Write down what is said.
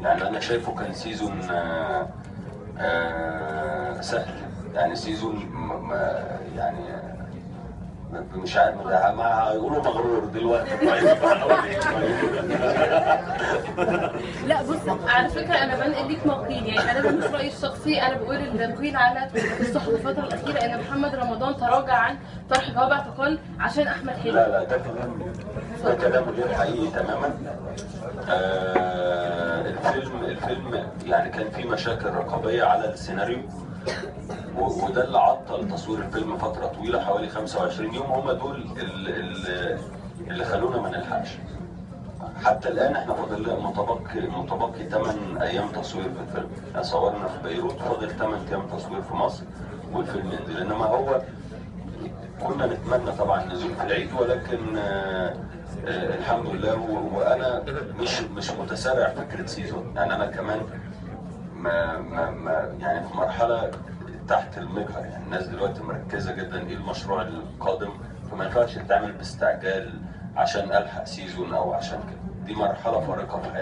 يعني انا شايفه كان سيزون سهل، يعني سيزون يعني مش عارف ما هيقولوا مغرور دلوقتي. طيب لا بص، على فكره انا بنقل ليك ما قيل، يعني انا ده مش رايي الشخصي، انا بقول اللي قيل على الصحف الفتره الاخيره ان محمد رمضان تراجع عن طرح جواب اعتقال عشان احمد حلمي. لا ده كلام غير حقيقي تماما. الفيلم يعني كان فيه مشاكل رقابيه على السيناريو، وده اللي عطل تصوير الفيلم فتره طويله حوالي 25 يوم، هم دول اللي خلونا ما نلحقش. حتى الان احنا فاضل لنا متبقي 8 ايام تصوير في الفيلم، احنا صورنا في بيروت، فاضل 8 ايام تصوير في مصر والفيلم ينزل. انما هو كنا نتمنى طبعا نزول في العيد، ولكن الحمد لله. وانا مش متسارع فكره سيزون، يعني انا كمان ما يعني في مرحله تحت المجهر، يعني الناس دلوقتي مركزه جدا ايه المشروع القادم، فما ينفعش تعمل باستعجال عشان الحق سيزون او عشان كده. دي مرحله فارقه في حياتي.